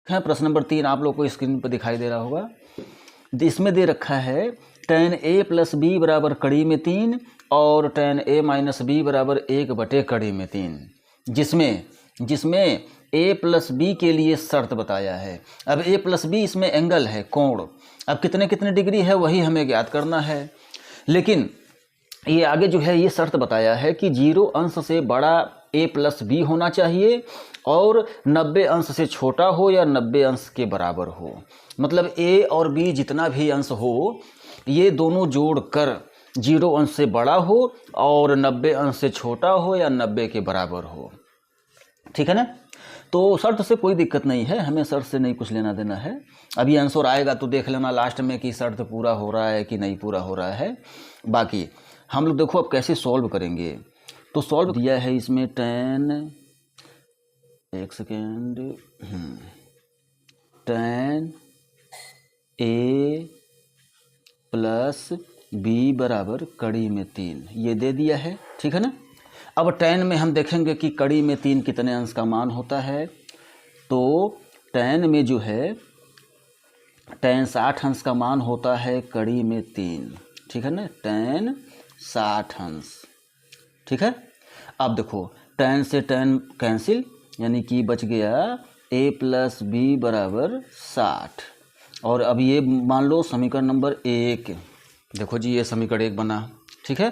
है प्रश्न नंबर 3 आप लोग को स्क्रीन पर दिखाई दे रहा होगा। इसमें दे रखा है tan a प्लस बी बराबर कड़ी में 3 और tan a माइनस बी बराबर 1 कड़ी में 3, जिसमें a प्लस बी के लिए शर्त बताया है। अब a प्लस बी इसमें एंगल है, कोण। अब कितने कितने डिग्री है वही हमें ज्ञात करना है। लेकिन ये आगे जो है ये शर्त बताया है कि 0 अंश से बड़ा a प्लस बी होना चाहिए और 90 अंश से छोटा हो या 90 अंश के बराबर हो। मतलब a और b जितना भी अंश हो ये दोनों जोड़कर 0 अंश से बड़ा हो और 90 अंश से छोटा हो या 90 के बराबर हो। ठीक है ना। तो शर्त से कोई दिक्कत नहीं है, हमें शर्त से नहीं कुछ लेना देना है। अभी आंसर आएगा तो देख लेना लास्ट में कि शर्त पूरा हो रहा है कि नहीं पूरा हो रहा है। बाकी हम लोग देखो अब कैसे सॉल्व करेंगे। तो सॉल्व दिया है इसमें tan, एक second, tan a plus B बराबर कड़ी में 3 ये दे दिया है। ठीक है ना। अब tan में हम देखेंगे कि कड़ी में 3 कितने अंश का मान होता है। तो tan में जो है tan 60 अंश का मान होता है कड़ी में 3। ठीक है ना, tan 60 अंश। ठीक है। अब देखो tan से tan कैंसिल, यानी कि बच गया a प्लस बी बराबर 60। और अब ये मान लो समीकरण नंबर 1। देखो जी ये समीकरण 1 बना। ठीक है।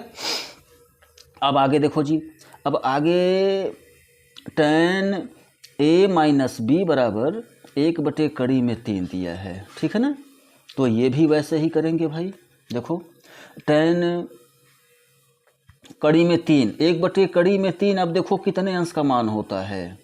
अब आगे देखो जी, अब आगे tan a माइनस बी बराबर 1 कड़ी में 3 दिया है। ठीक है ना। तो ये भी वैसे ही करेंगे भाई। देखो tan कड़ी में 3, 1 कड़ी में 3, अब देखो कितने अंश का मान होता है।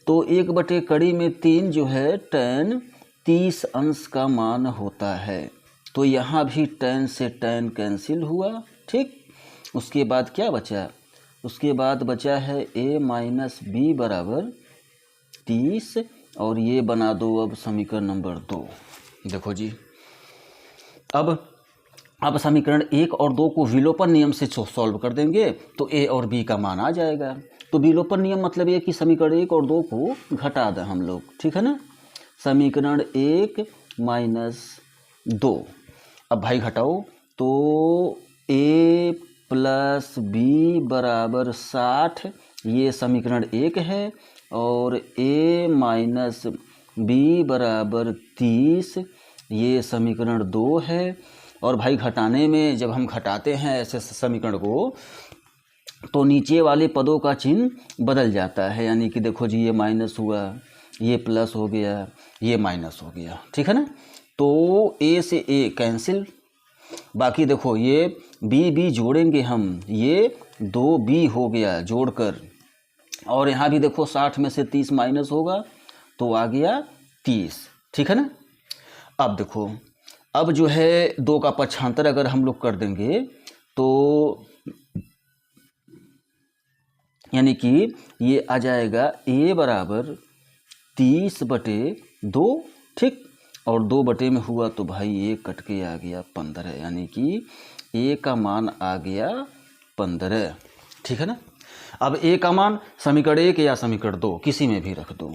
तो 1 कड़ी में 3 जो है tan 30 अंश का मान होता है। तो यहाँ भी tan से tan कैंसिल हुआ। ठीक। उसके बाद क्या बचा, उसके बाद बचा है a माइनस बी बराबर 30 और ये बना दो अब समीकरण नंबर 2। देखो जी अब समीकरण 1 और 2 को विलोपन नियम से सॉल्व कर देंगे तो a और b का मान आ जाएगा। तो विलोपन नियम मतलब ये कि समीकरण 1 और 2 को घटा दें हम लोग। ठीक है ना। समीकरण 1 माइनस 2, अब भाई घटाओ तो a प्लस बी बराबर 60 ये समीकरण 1 है और a माइनस बी बराबर 30 ये समीकरण 2 है। और भाई घटाने में जब हम घटाते हैं ऐसे समीकरण को तो नीचे वाले पदों का चिन्ह बदल जाता है। यानी कि देखो जी ये माइनस हुआ, ये प्लस हो गया, ये माइनस हो गया। ठीक है ना। तो a से a कैंसिल, बाकी देखो ये b जोड़ेंगे हम, ये 2b हो गया जोड़कर। और यहाँ भी देखो 60 में से 30 माइनस होगा तो आ गया 30। ठीक है ना। अब देखो अब जो है 2 का पक्षांतर अगर हम लोग कर देंगे तो यानी कि ये आ जाएगा a बराबर 30/2। ठीक। और 2 में हुआ तो भाई ये कट के आ गया 15, यानी कि a का मान आ गया 15। ठीक है ना। अब a का मान समीकरण 1 या समीकरण 2 किसी में भी रख दो।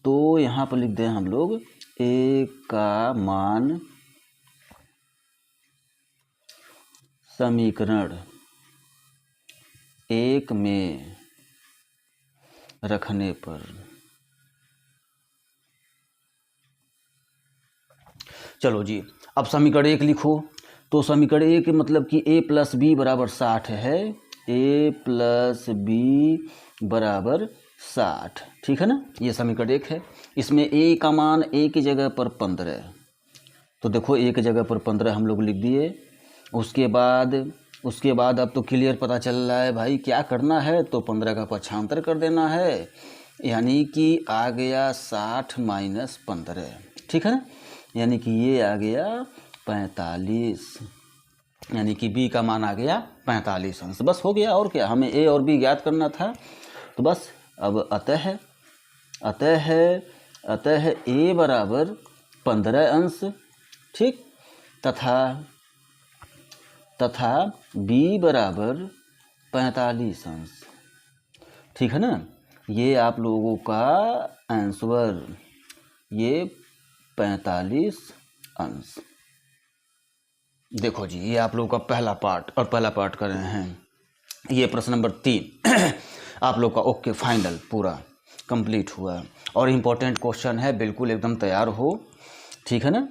तो यहाँ पर लिख दें हम लोग a का मान समीकरण 1 में रखने पर, चलो जी अब समीकरण 1 लिखो। तो समीकरण 1 मतलब कि a प्लस बी बराबर 60 है, a प्लस बी बराबर 60। ठीक है ना। ये समीकरण 1 है। इसमें a का मान a की जगह पर 15, तो देखो a की जगह पर 15 हम लोग लिख दिए। उसके बाद अब तो क्लियर पता चल रहा है भाई क्या करना है, तो 15 का पक्षांतर कर देना है, यानी कि आ गया 60 माइनस 15। ठीक है ना। यानी कि ये आ गया 45, यानी कि b का मान आ गया 45 अंश। बस हो गया, और क्या, हमें a और b ज्ञात करना था। तो बस अब अतः a बराबर 15 अंश। ठीक। तथा b बराबर 45 अंश। ठीक है ना। ये आप लोगों का आंसर ये 45 अंश। देखो जी, ये आप लोगों का पहला पार्ट, और पहला पार्ट कर रहे हैं। ये प्रश्न नंबर 3 आप लोग का ओके फाइनल पूरा कंप्लीट हुआ, और इम्पोर्टेंट क्वेश्चन है, बिल्कुल एकदम तैयार हो, ठीक है ना।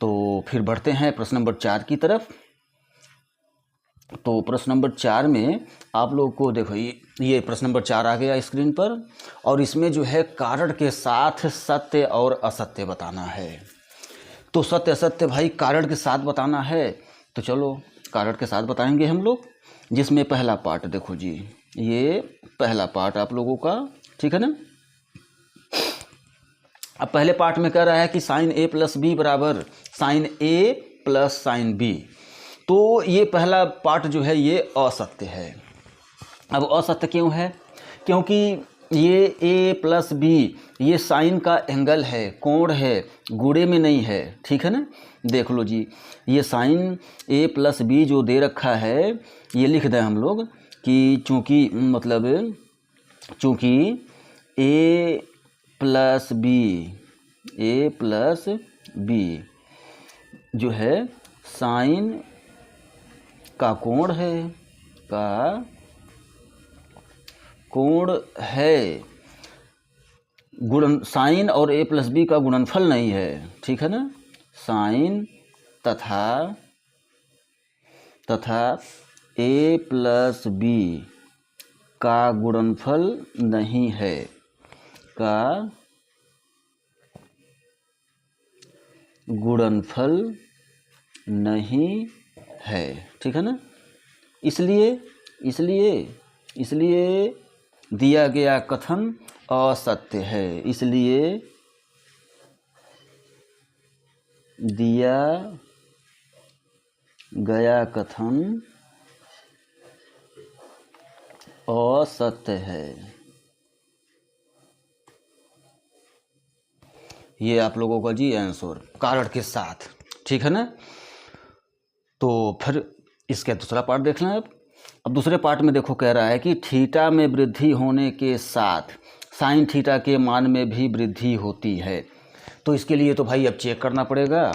तो फिर बढ़ते हैं प्रश्न नंबर 4 की तरफ। तो प्रश्न नंबर 4 में आप लोग को देखो, ये प्रश्न नंबर 4 आ गया स्क्रीन पर, और इसमें जो है कारण के साथ सत्य और असत्य बताना है। तो सत्य असत्य भाई कारण के साथ बताना है, तो चलो कारण के साथ बताएंगे हम लोग। जिसमें पहला पार्ट देखो जी, ये पहला पार्ट आप लोगों का, ठीक है ना। अब पहले पार्ट में कह रहा है कि साइन ए प्लस बी बराबर साइन ए प्लस साइन बी। तो ये पहला पार्ट जो है ये असत्य है। अब असत्य क्यों है? क्योंकि ये ए प्लस बी ये साइन का एंगल है, कोण है, गुणे में नहीं है, ठीक है ना। देख लो जी, ये साइन ए प्लस बी जो दे रखा है, ये लिख दें हम लोग कि चूँकि मतलब चूँकि ए प्लस बी जो है साइन का कोण है, गुणन साइन और ए प्लस बी का गुणनफल नहीं है, ठीक है ना। साइन तथा ए प्लस बी का गुणनफल नहीं है, ठीक है ना। इसलिए दिया गया कथन असत्य है। इसलिए दिया गया कथन असत्य है। ये आप लोगों का जी आंसर कारण के साथ, ठीक है ना। तो फिर इसका दूसरा पार्ट देख लें। अब दूसरे पार्ट में देखो, कह रहा है कि थीटा में वृद्धि होने के साथ साइन थीटा के मान में भी वृद्धि होती है। तो इसके लिए तो भाई अब चेक करना पड़ेगा,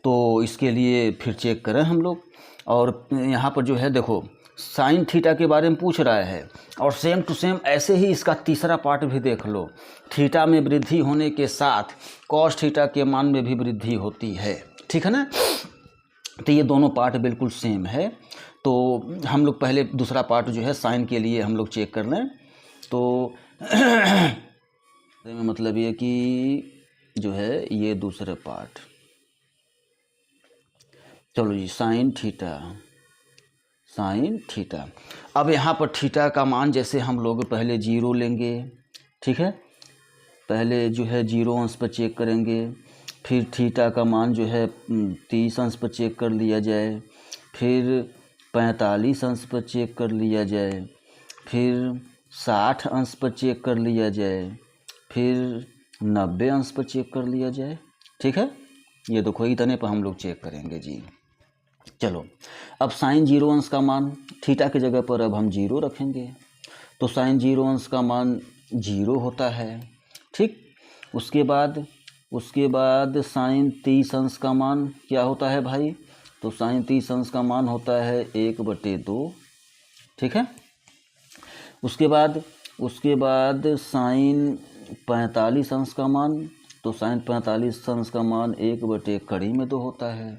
तो इसके लिए फिर चेक करें हम लोग। और यहाँ पर जो है देखो, साइन थीटा के बारे में पूछ रहा है, और सेम टू सेम ऐसे ही इसका तीसरा पार्ट भी देख लो। थीटा में वृद्धि होने के साथ कॉस थीटा के मान में भी वृद्धि होती है, ठीक है ना। तो ये दोनों पार्ट बिल्कुल सेम है। तो हम लोग पहले दूसरा पार्ट जो है साइन के लिए हम लोग चेक कर लें। तो मतलब ये कि जो है ये दूसरे पार्ट, चलो जी, साइन थीटा। अब यहाँ पर थीटा का मान जैसे हम लोग पहले 0 लेंगे, ठीक है। पहले जो है 0 अंश पर चेक करेंगे, फिर थीटा का मान जो है 30 अंश पर चेक कर लिया जाए, फिर 45 अंश पर चेक कर लिया जाए, फिर 60 अंश पर चेक कर लिया जाए, फिर 90 अंश पर चेक कर लिया जाए, ठीक है। ये देखो इतने पर हम लोग चेक करेंगे जी। चलो, अब साइन 0 अंश का मान थीटा की जगह पर अब हम 0 रखेंगे, तो साइन 0 अंश का मान 0 होता है, ठीक। उसके बाद साइन 30 अंश का मान क्या होता है भाई? तो साइन 30 अंश का मान होता है 1/2, ठीक है। उसके बाद साइन 45 अंश का मान, तो साइन 45 अंश का मान 1/2 होता है।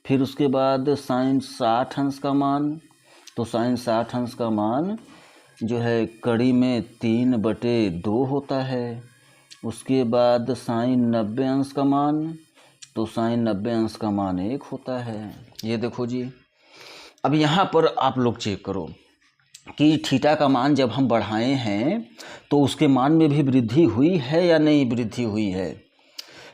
फिर उसके बाद साइन 60 अंश का मान, तो साइन 60 अंश का मान जो है कड़ी में 3/2 होता है। उसके बाद साइन 90 अंश का मान, तो साइन 90 अंश का मान 1 होता है। ये देखो जी, अब यहाँ पर आप लोग चेक करो कि थीटा का मान जब हम बढ़ाए हैं तो उसके मान में भी वृद्धि हुई है या नहीं वृद्धि हुई है,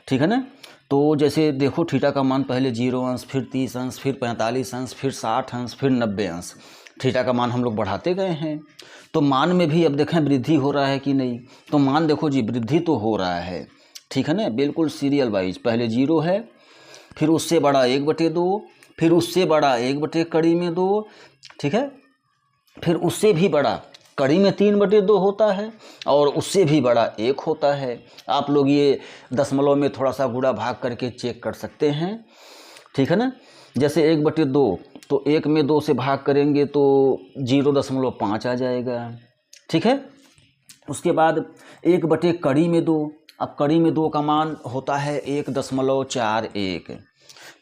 ठीक है ना। तो जैसे देखो, थीटा का मान पहले 0 अंश, फिर 30 अंश, फिर 45 अंश, फिर 60 अंश, फिर 90 अंश, थीटा का मान हम लोग बढ़ाते गए हैं। तो मान में भी अब देखें वृद्धि हो रहा है कि नहीं। तो मान देखो जी, वृद्धि तो हो रहा है, ठीक है ना, बिल्कुल सीरियल वाइज। पहले 0 है, फिर उससे बड़ा 1/2, फिर उससे बड़ा 1/2, ठीक है, फिर उससे भी बड़ा कड़ी में 3/2 होता है और उससे भी बड़ा 1 होता है। आप लोग ये दशमलव में थोड़ा सा गुणा भाग करके चेक कर सकते हैं, ठीक है ना। जैसे 1/2 तो 1 में 2 से भाग करेंगे तो 0.5 आ जाएगा, ठीक है। उसके बाद 1 कड़ी में 2, अब कड़ी में 2 का मान होता है 1.41।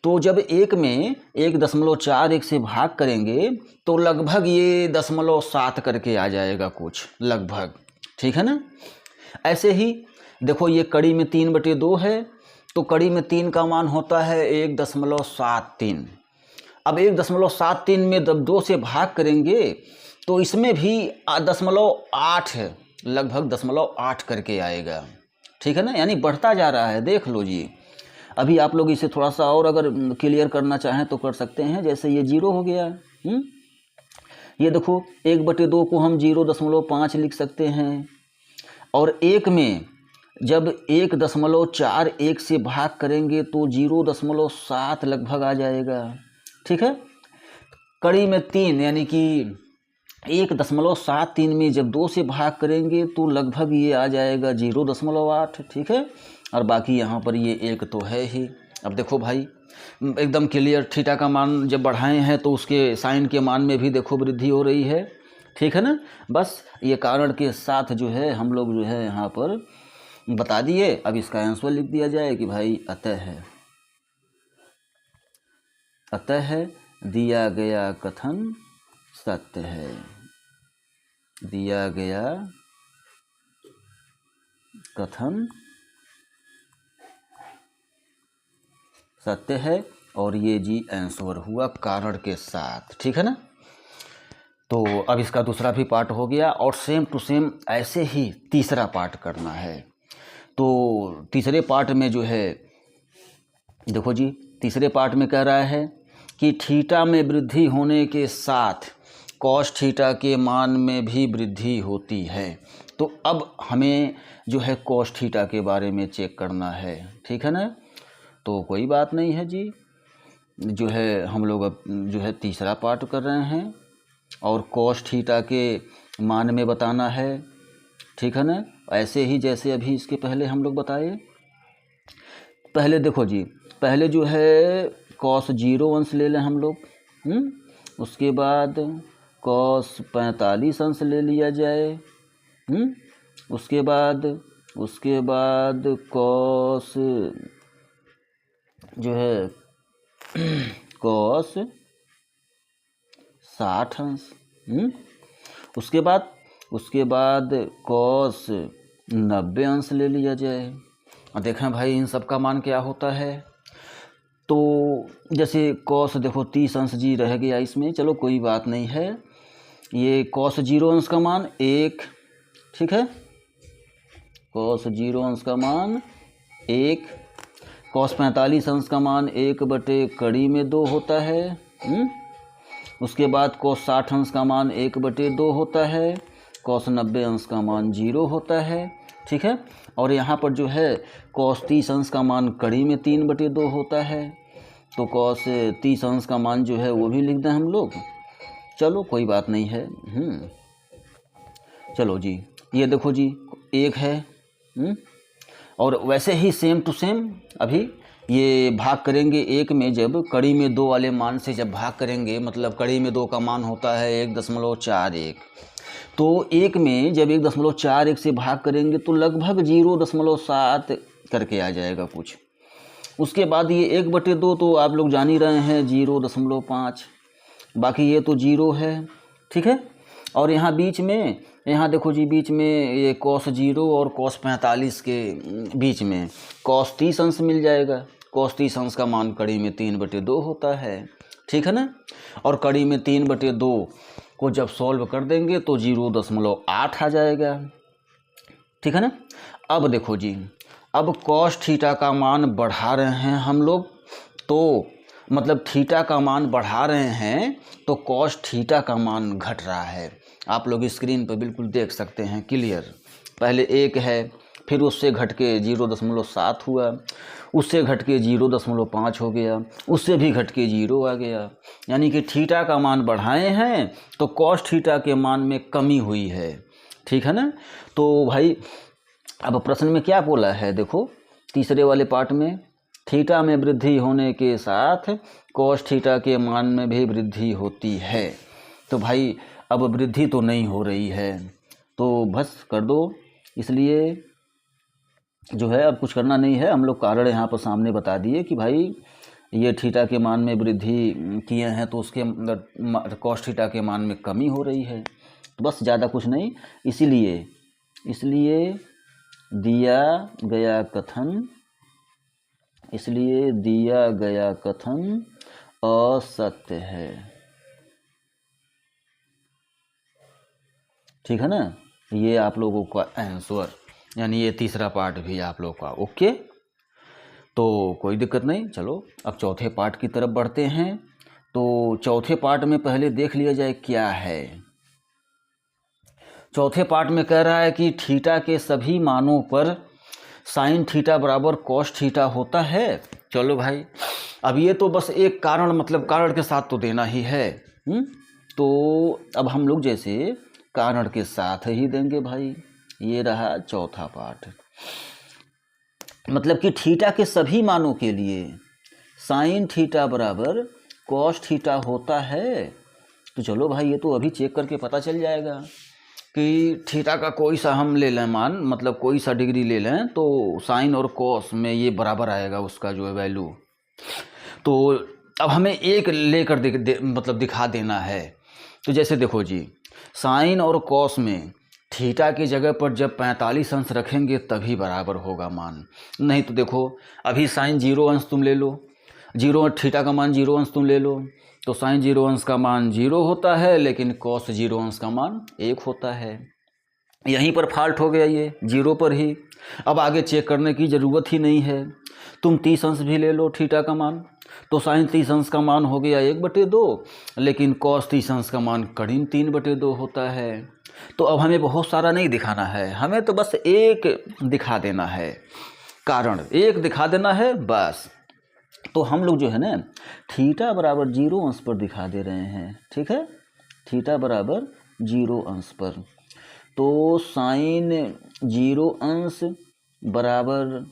तो जब 1 में 1.41 से भाग करेंगे तो लगभग ये 0.7 करके आ जाएगा कुछ लगभग, ठीक है ना। ऐसे ही देखो ये कड़ी में 3/2 है तो कड़ी में 3 का मान होता है 1.73। अब 1.73 में जब 2 से भाग करेंगे तो इसमें भी 0.8 लगभग 0.8 करके आएगा, ठीक है ना। यानी बढ़ता जा रहा है, देख लो जी। अभी आप लोग इसे थोड़ा सा और अगर क्लियर करना चाहें तो कर सकते हैं। जैसे ये 0 हो गया, ये देखो 1/2 को हम 0.5 लिख सकते हैं और 1 में जब 1.41 से भाग करेंगे तो 0.7 लगभग आ जाएगा, ठीक है। कड़ी में 3 यानी कि 1.73 में जब 2 से भाग करेंगे तो लगभग ये आ जाएगा 0.8, ठीक है। और बाकी यहाँ पर ये 1 तो है ही। अब देखो भाई एकदम क्लियर, थीटा का मान जब बढ़ाए हैं तो उसके साइन के मान में भी देखो वृद्धि हो रही है, ठीक है ना। बस ये कारण के साथ जो है हम लोग जो है यहाँ पर बता दिए। अब इसका आंसर लिख दिया जाए कि भाई अतः दिया गया कथन सत्य है, दिया गया कथन सत्य है और ये जी आंसर हुआ कारण के साथ, ठीक है ना। तो अब इसका दूसरा भी पार्ट हो गया और सेम टू सेम ऐसे ही तीसरा पार्ट करना है। तो तीसरे पार्ट में जो है देखो जी, तीसरे पार्ट में कह रहा है कि थीटा में वृद्धि होने के साथ कॉस थीटा के मान में भी वृद्धि होती है। तो अब हमें जो है कॉस थीटा के बारे में चेक करना है, ठीक है ना। तो कोई बात नहीं है जी, जो है हम लोग अब जो है तीसरा पार्ट कर रहे हैं और कॉस थीटा के मान में बताना है, ठीक है ना। ऐसे ही जैसे अभी इसके पहले हम लोग बताए। पहले देखो जी, पहले जो है कॉस 0 अंश ले लें हम लोग, उसके बाद कॉस 45 अंश ले लिया जाए, उसके बाद कॉस जो है कॉस 60 अंश, उसके बाद कॉस 90 अंश ले लिया जाए। और देखें भाई इन सब का मान क्या होता है। तो जैसे कॉस देखो 30 अंश जी रह गया इसमें, चलो कोई बात नहीं है। ये कॉस 0 अंश का मान 1, ठीक है। कॉस 0 अंश का मान 1, कॉस 45 अंश का मान 1/कड़ी में 2 होता है, उसके बाद कॉस 60 अंश का मान 1/2 होता है, कॉस 90 अंश का मान 0 होता है, ठीक है। और यहाँ पर जो है कॉस 30 अंश का मान कड़ी में 3/2 होता है, तो कॉस 30 अंश का मान जो है वो भी लिख दें हम लोग, चलो कोई बात नहीं है। चलो जी, ये देखो जी 1 है, और वैसे ही सेम टू सेम अभी ये भाग करेंगे 1 में जब कड़ी में 2 वाले मान से जब भाग करेंगे, मतलब कड़ी में 2 का मान होता है 1.41, तो 1 में जब 1.41 से भाग करेंगे तो लगभग 0.7 करके आ जाएगा कुछ। उसके बाद ये 1/2 तो आप लोग जान ही रहे हैं 0.5, बाकी ये तो 0 है, ठीक है। और यहाँ बीच में, यहाँ देखो जी बीच में ये कॉस 0 और कॉस 45 के बीच में कॉस 30 अंश मिल जाएगा। कॉस 30 अंश का मान कड़ी में 3/2 होता है, ठीक है ना। और कड़ी में 3/2 को जब सॉल्व कर देंगे तो 0.8 आ जाएगा, ठीक है ना। अब देखो जी, अब कॉस थीटा का मान बढ़ा रहे हैं हम लोग, तो मतलब थीटा का मान बढ़ा रहे हैं तो कॉस थीटा का मान घट रहा है। आप लोग स्क्रीन पर बिल्कुल देख सकते हैं क्लियर। पहले 1 है, फिर उससे घट के 0.7 हुआ, उससे घट के 0.5 हो गया, उससे भी घट के 0 आ गया। यानी कि थीटा का मान बढ़ाए हैं तो कॉस थीटा के मान में कमी हुई है, ठीक है ना। तो भाई अब प्रश्न में क्या बोला है, देखो तीसरे वाले पार्ट में, थीटा में वृद्धि होने के साथ कॉस थीटा के मान में भी वृद्धि होती है। तो भाई अब वृद्धि तो नहीं हो रही है, तो बस कर दो। इसलिए जो है अब कुछ करना नहीं है, हम लोग कारण यहाँ पर सामने बता दिए कि भाई ये थीटा के मान में वृद्धि किए हैं तो उसके कॉस थीटा के मान में कमी हो रही है, तो बस ज़्यादा कुछ नहीं। इसलिए दिया गया कथन असत्य है, ठीक है ना। ये आप लोगों का आंसर, यानी ये तीसरा पार्ट भी आप लोगों का ओके, तो कोई दिक्कत नहीं। चलो अब चौथे पार्ट की तरफ बढ़ते हैं। तो चौथे पार्ट में पहले देख लिया जाए क्या है। चौथे पार्ट में कह रहा है कि थीटा के सभी मानों पर साइन थीटा बराबर कॉस थीटा होता है। चलो भाई अब ये तो बस एक कारण, मतलब कारण के साथ तो देना ही है। तो अब हम लोग जैसे कारण के साथ ही देंगे भाई। ये रहा चौथा पार्ट, मतलब कि थीटा के सभी मानों के लिए साइन थीटा बराबर कॉस थीटा होता है। तो चलो भाई ये तो अभी चेक करके पता चल जाएगा कि थीटा का कोई सा हम ले लें मान, मतलब कोई सा डिग्री ले लें तो साइन और कॉस में ये बराबर आएगा उसका जो है वैल्यू। तो अब हमें एक लेकर मतलब दिखा देना है। तो जैसे देखो जी, साइन और कॉस में थीटा की जगह पर जब 45 अंश रखेंगे तभी बराबर होगा मान, नहीं तो देखो अभी साइन 0 अंश तुम ले लो, 0 थीटा का मान 0 अंश तुम ले लो, तो साइन 0 अंश का मान 0 होता है, लेकिन कॉस 0 अंश का मान 1 होता है। यहीं पर फॉल्ट हो गया, ये 0 पर ही। अब आगे चेक करने की ज़रूरत ही नहीं है। तुम 30 अंश भी ले लो थीटा का मान, तो साइन 30 अंश का मान हो गया 1/2, लेकिन कॉस 30 अंश का मान करीब 3/2 होता है। तो अब हमें बहुत सारा नहीं दिखाना है, हमें तो बस एक दिखा देना है, कारण एक दिखा देना है बस। तो हम लोग जो है ना थीटा बराबर 0 अंश पर दिखा दे रहे हैं, ठीक है, थीटा बराबर 0 अंश पर। तो साइन 0 अंश बराबर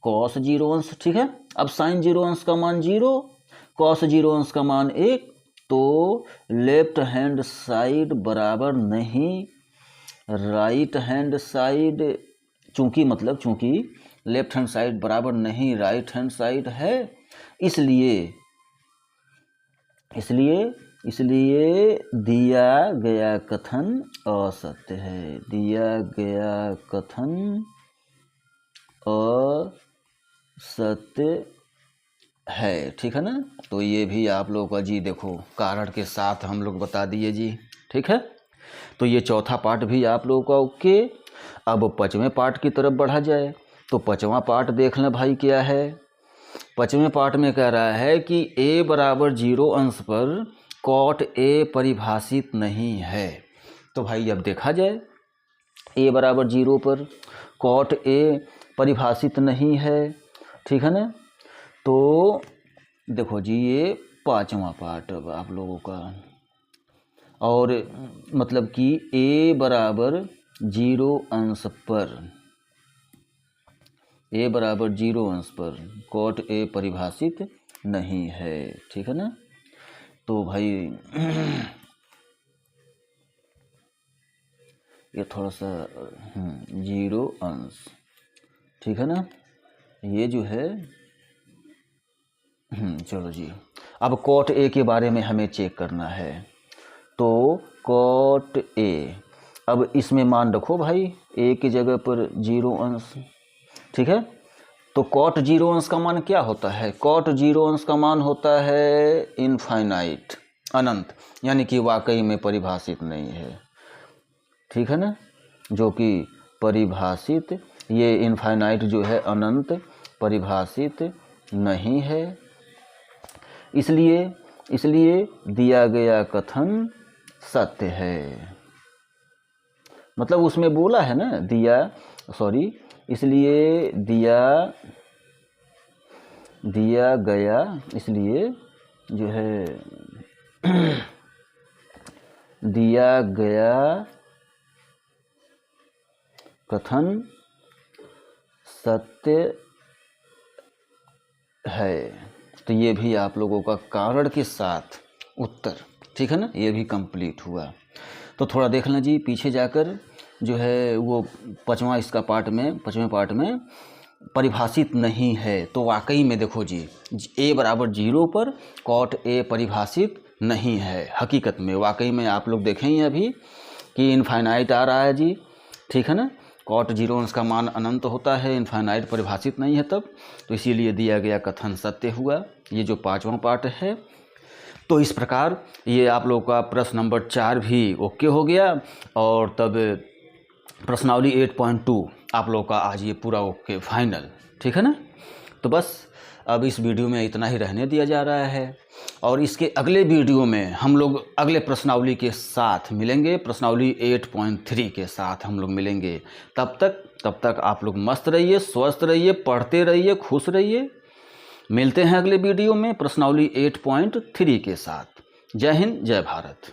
कॉस 0 अंश, ठीक है। अब साइन 0 अंश का मान 0, कॉस 0 अंश का मान 1, तो लेफ्ट हैंड साइड बराबर नहीं राइट हैंड साइड, चूंकि लेफ्ट हैंड साइड बराबर नहीं राइट हैंड साइड है, इसलिए दिया गया कथन असत्य है, दिया गया कथन असत्य है, ठीक है ना। तो ये भी आप लोगों का जी देखो कारण के साथ हम लोग बता दिए जी, ठीक है। तो ये चौथा पार्ट भी आप लोगों का ओके। अब पांचवें पार्ट की तरफ बढ़ा जाए। तो पांचवा पार्ट देख लें भाई क्या है। पांचवें पार्ट में कह रहा है कि a बराबर 0 अंश पर कॉट a परिभाषित नहीं है। तो भाई अब देखा जाए, a बराबर 0 पर कॉट a परिभाषित नहीं है, ठीक है ना। तो देखो जी ये पांचवा पार्ट अब आप लोगों का, और मतलब कि a बराबर 0 अंश पर, a बराबर 0 अंश पर कॉट a परिभाषित नहीं है, ठीक है ना। तो भाई ये थोड़ा सा 0 अंश, ठीक है ना, ये जो है चलो जी। अब कॉट ए के बारे में हमें चेक करना है। तो कॉट ए, अब इसमें मान रखो भाई ए की जगह पर 0 अंश, ठीक है। तो कॉट 0 अंश का मान क्या होता है, कॉट 0 अंश का मान होता है इनफाइनाइट, अनंत, यानी कि वाकई में परिभाषित नहीं है, ठीक है ना, जो कि परिभाषित, ये इनफाइनाइट जो है अनंत परिभाषित नहीं है। इसलिए दिया गया कथन सत्य है। मतलब उसमें बोला है ना, सॉरी, इसलिए दिया गया, इसलिए जो है दिया गया कथन सत्य है। तो ये भी आप लोगों का कारण के साथ उत्तर, ठीक है ना, ये भी कंप्लीट हुआ। तो थोड़ा देख लें जी पीछे जाकर, जो है वो पाँचवें पार्ट में परिभाषित नहीं है। तो वाकई में देखो जी, a बराबर 0 पर कॉट a परिभाषित नहीं है। हकीकत में वाकई में आप लोग देखेंगे अभी कि इनफाइनाइट आ रहा है जी, ठीक है ना, कॉट 0 का मान अनंत होता है, इनफाइनाइट परिभाषित नहीं है तब, तो इसीलिए दिया गया कथन सत्य हुआ। ये जो 5वां पार्ट है। तो इस प्रकार ये आप लोगों का प्रश्न नंबर 4 भी ओके हो गया, और तब प्रश्नावली 8.2 आप लोगों का आज ये पूरा ओके फाइनल, ठीक है ना। तो बस अब इस वीडियो में इतना ही रहने दिया जा रहा है, और इसके अगले वीडियो में हम लोग अगले प्रश्नावली के साथ मिलेंगे, प्रश्नावली 8.3 के साथ हम लोग मिलेंगे। तब तक आप लोग मस्त रहिए, स्वस्थ रहिए, पढ़ते रहिए, खुश रहिए। मिलते हैं अगले वीडियो में प्रश्नावली 8.3 के साथ। जय हिंद, जय भारत।